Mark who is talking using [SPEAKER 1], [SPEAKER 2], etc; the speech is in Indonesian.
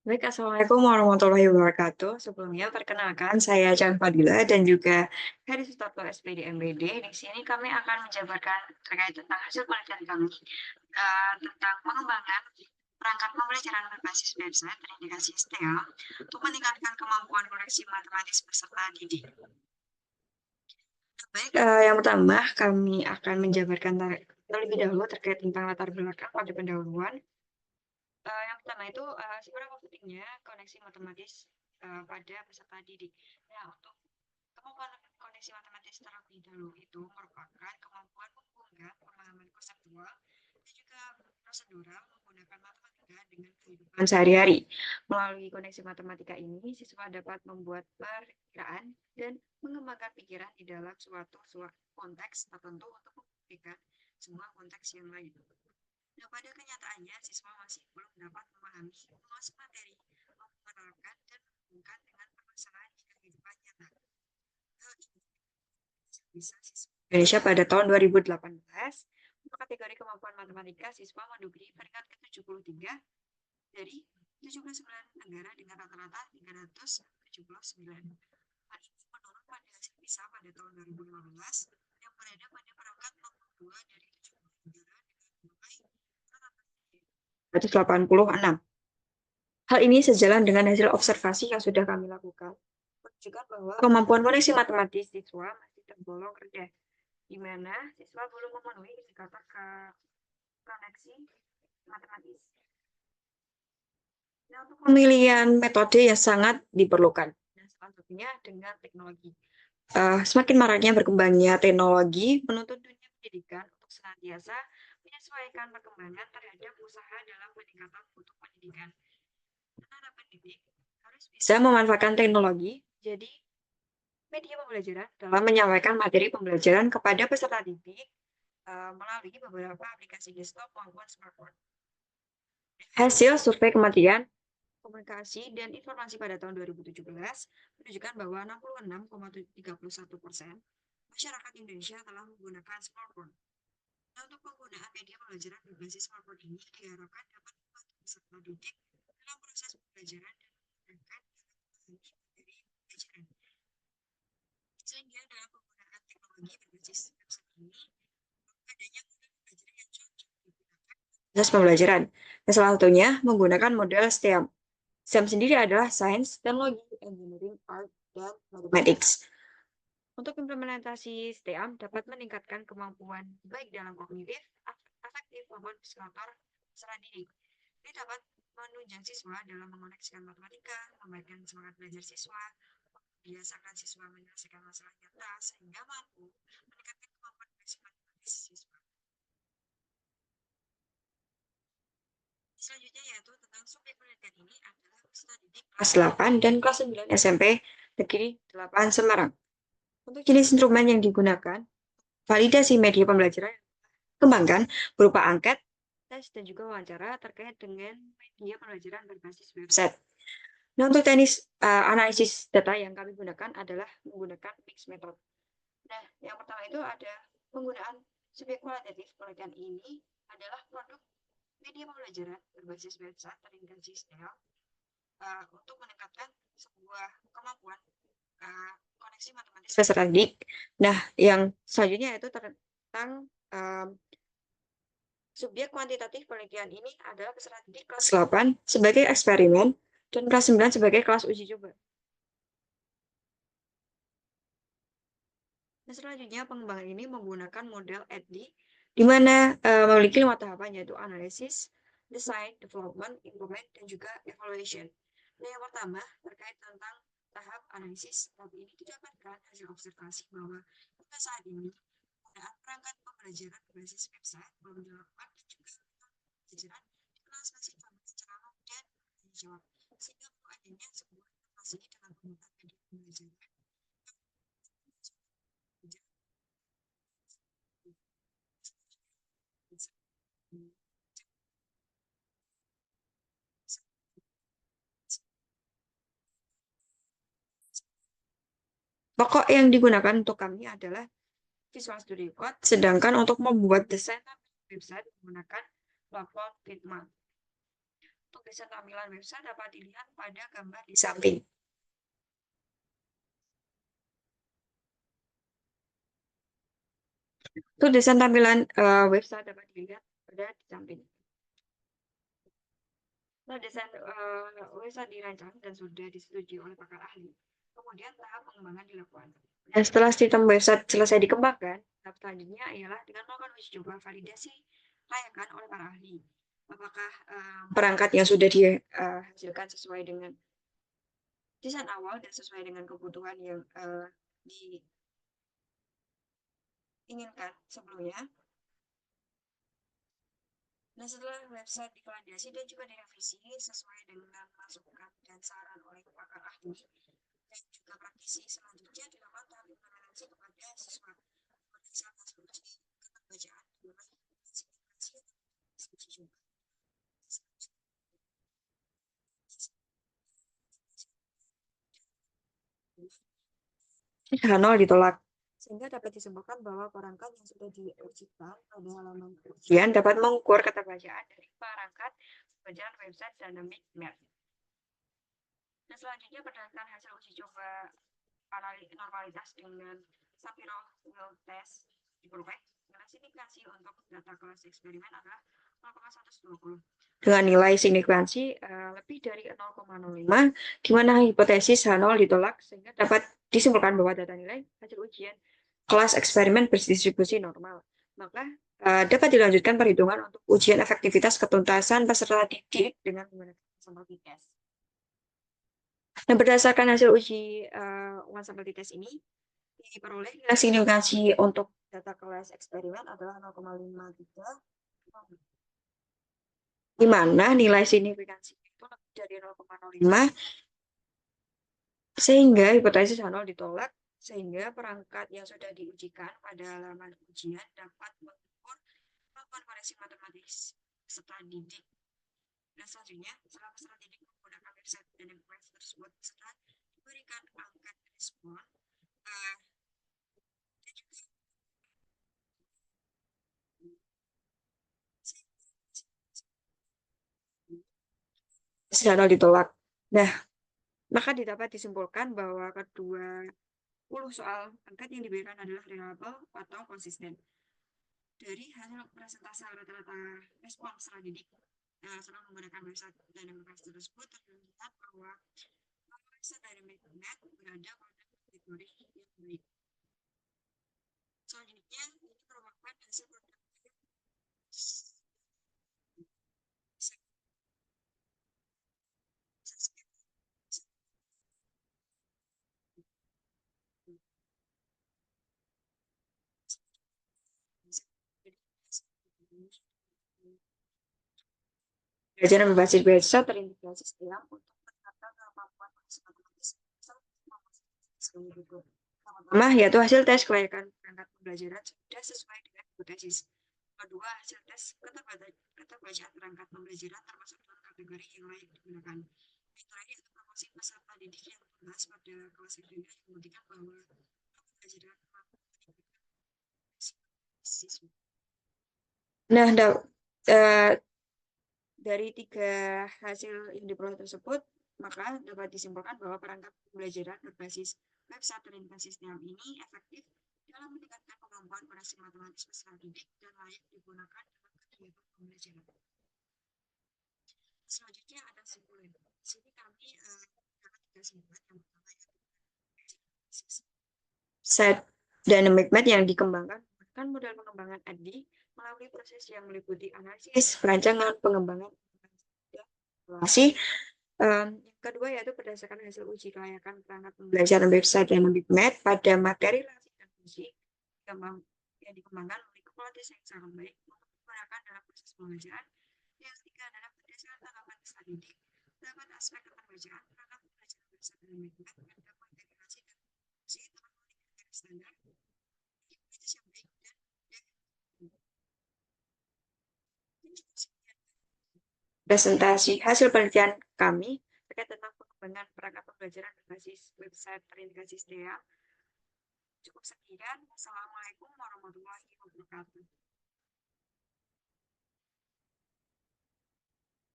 [SPEAKER 1] Baik, Assalamualaikum warahmatullahi wabarakatuh. Sebelumnya, perkenalkan saya Can Fadila dan juga Heri Sutarto SPD MBD. Di sini kami akan menjabarkan terkait tentang hasil penelitian kami tentang pengembangan perangkat pembelajaran berbasis website terindikasi STEA untuk meningkatkan kemampuan koneksi matematis peserta didik. Baik, yang pertama kami akan menjabarkan terlebih dahulu terkait tentang latar belakang pada pendahuluan. Yang pertama itu, seberapa pentingnya koneksi matematis, pada peserta didik. Nah, untuk kemampuan koneksi matematis terlebih dahulu itu merupakan kemampuan menghubungkan pemahaman konseptual dan juga prosedural menggunakan matematika dengan kehidupan sehari-hari. Melalui koneksi matematika ini, siswa dapat membuat perkiraan dan mengembangkan pikiran di dalam suatu konteks tertentu untuk membuktikan semua konteks yang lain. Nah, pada kenyataannya, siswa masih belum dapat memahami luas materi, menerapkan dan menghubungkan dengan permasalahan di kehidupan nyata. Hal ini bisa siswa Indonesia pada tahun 2018, untuk kategori kemampuan matematika, siswa menduduki peringkat ke-73 dari 79 negara dengan rata-rata 379. Hal ini menurun pada hasil PISA pada tahun 2015 yang berada pada peringkat 62 dari 70 negara dengan nilai 186. Hal ini sejalan dengan hasil observasi yang sudah kami lakukan, menunjukkan bahwa kemampuan koneksi matematis siswa masih tergolong rendah, di mana siswa belum memenuhi indikator koneksi matematis. Nah, untuk pemilihan metode yang sangat diperlukan, nah, salah satunya dengan teknologi. Semakin maraknya berkembangnya teknologi menuntut dunia pendidikan untuk senantiasa menyesuaikan perkembangan terhadap usaha dalam peningkatan mutu pendidikan. Para pendidik harus bisa memanfaatkan teknologi jadi media pembelajaran dalam menyampaikan materi pembelajaran kepada peserta didik melalui beberapa aplikasi desktop maupun smartphone. Hasil survei Kementerian Komunikasi dan Informasi pada tahun 2017 menunjukkan bahwa 66,31% masyarakat Indonesia telah menggunakan smartphone. Nah, untuk penggunaan media pembelajaran berbasis smartphone ini diharapkan dapat membantu peserta didik dalam proses pembelajaran dan memudahkan memahami materi pembelajaran. Sehingga dalam penggunaan teknologi berbasis website ini, adanya model pembelajaran yang cocok digunakan proses pembelajaran. Dan salah satunya menggunakan model STEM. STEM sendiri adalah Science, Technology, Engineering, Art, dan Mathematics. Untuk implementasi STEM dapat meningkatkan kemampuan baik dalam kognitif, afektif, maupun psikomotor peserta didik. Ini dapat menunjang siswa dalam mengoneksikan matematika, memberikan semangat belajar siswa, membiasakan siswa menyelesaikan masalah nyata, sehingga mampu meningkatkan kemampuan matematis siswa. Selanjutnya yaitu tentang subjek penelitian ini adalah peserta didik kelas 8 dan kelas 9 SMP Negeri 8 Semarang. Untuk jenis instrumen yang digunakan, validasi media pembelajaran kembangkan berupa angket, tes, dan juga wawancara terkait dengan media pembelajaran berbasis website. Nah, untuk teknis analisis data yang kami gunakan adalah menggunakan mixed method. Nah, yang pertama itu ada penggunaan subjek kualitatif penelitian ini adalah produk media pembelajaran berbasis website terindikasi STEA untuk meningkatkan sebuah kemampuan koneksi matematis peserta didik. Nah, yang selanjutnya yaitu tentang subjek kuantitatif penelitian ini adalah peserta didik kelas 8 sebagai eksperimen dan kelas 9 sebagai kelas uji coba. Nah, selanjutnya pengembangan ini menggunakan model EDDI di mana memiliki 5 tahapan yaitu analisis, design, development, implement, dan juga evaluation. Nah, yang pertama terkait tentang tahap analisis, tahap ini didapatkan hasil observasi bahwa pada saat ini penggunaan perangkat pembelajaran berbasis website belum dilakukan dan juga pembelajaran di kelas masih secara umum dan dijawab, sehingga perlu adanya sebuah inovasi dengan penggunaan media pembelajaran. Pokok yang digunakan untuk kami adalah Visual Studio Code, sedangkan untuk membuat desain website menggunakan platform Figma. Untuk desain tampilan website dapat dilihat pada gambar di samping. Untuk desain tampilan website dapat dilihat pada di samping. Setelah desain website dirancang dan sudah disetujui oleh pakar ahli, kemudian tahap pengembangan dilakukan. Dan setelah sistem website selesai dikembangkan, tahap selanjutnya ialah dengan melakukan uji coba validasi layakan oleh para ahli. Apakah perangkat yang sudah dihasilkan sesuai dengan desain awal dan sesuai dengan kebutuhan yang diinginkan sebelumnya. Nah, setelah website divalidasi dan juga direvisi sesuai dengan masukan dan saran oleh pakar ahli dan juga praktisi, selanjutnya dilakukan tahap implementasi kepada siswa. Pada saat hasil uji bacaan dimulai simulasi juga. H0 ditolak, sehingga dapat disimpulkan bahwa perangkat yang sudah diujikan pada halaman ujian dapat mengukur keterbacaan dari perangkat pembacaan website Dynamic Map. Dan selanjutnya berdasarkan hasil uji coba normalitas dengan Shapiro Will Test diperoleh, nilai signifikansi untuk data kelas eksperimen adalah 0,120 dengan nilai signifikansi lebih dari 0,05, di mana hipotesis H0 ditolak, sehingga dapat disimpulkan bahwa data nilai hasil ujian kelas eksperimen berdistribusi normal. Maka dapat dilanjutkan perhitungan untuk ujian efektivitas ketuntasan peserta didik dengan menggunakan sampel t-test. Nah, berdasarkan hasil uji one sample t-test ini, diperoleh nilai signifikansi untuk data kelas eksperimen adalah 0,53, di mana nilai signifikansi itu lebih dari 0,05, sehingga hipotesis H0 ditolak, sehingga perangkat yang sudah diujikan pada halaman ujian dapat mengukur kemampuan koneksi matematis peserta didik. Dan selanjutnya, setelah peserta didik menggunakan website dan web tersebut, setelah diberikan angka respon, H0 ditolak. Nah, maka dapat disimpulkan bahwa kedua 10 soal angkat yang diberikan adalah reliable atau konsisten. Dari hasil presentasi rata-rata respon peserta didik setelah menggunakan website Dynamic Math tersebut, terlihat bahwa website Dynamic Math berada pada kategori yang baik. Selanjutnya, ini merupakan hasil produk belajar berbasis website terintegrasi STEAM untuk meningkatkan kemampuan matematis. Pertama, yaitu hasil tes kelayakan perangkat pembelajaran sudah sesuai dengan hipotesis. Kedua, hasil tes keterbacaan perangkat pembelajaran termasuk dalam kategori yang layak digunakan. Yang terakhir, yaitu promosi peserta didik yang membahas pada kelas eksperimen yang membuktikan bahwa pembelajaran siswa. Nah, dari 3 hasil yang diperoleh tersebut, maka dapat disimpulkan bahwa perangkat pembelajaran berbasis website terintegrasi STEAM ini efektif dalam meningkatkan kemampuan koneksi matematis peserta didik dan layak digunakan dalam kegiatan pembelajaran. Selanjutnya ada simpulan. Di sini kami dapat 3 simpulan. Yang pertama yaitu set Dynamic Math yang dikembangkan menggunakan model pengembangan ADDIE melalui proses yang meliputi analisis, perancangan, pengembangan, evaluasi. Yang kedua yaitu berdasarkan hasil uji kelayakan perangkat pembelajaran website Dynamic Math pada materi relasi dan fungsi yang dikembangkan oleh kualitas yang sangat baik untuk digunakan dalam proses pembelajaran. Yang ketiga adalah berdasarkan tanggapan peserta didik dapat aspek keterbacaan perangkat pembelajaran website Dynamic Math pada materi relasi dan fungsi terpenuhi kriteria standar kualitas yang baik dan presentasi hasil penelitian kami terkait tentang pengembangan perangkat pembelajaran berbasis website terintegrasi STEAM. Cukup sekian. Wassalamualaikum warahmatullahi wabarakatuh.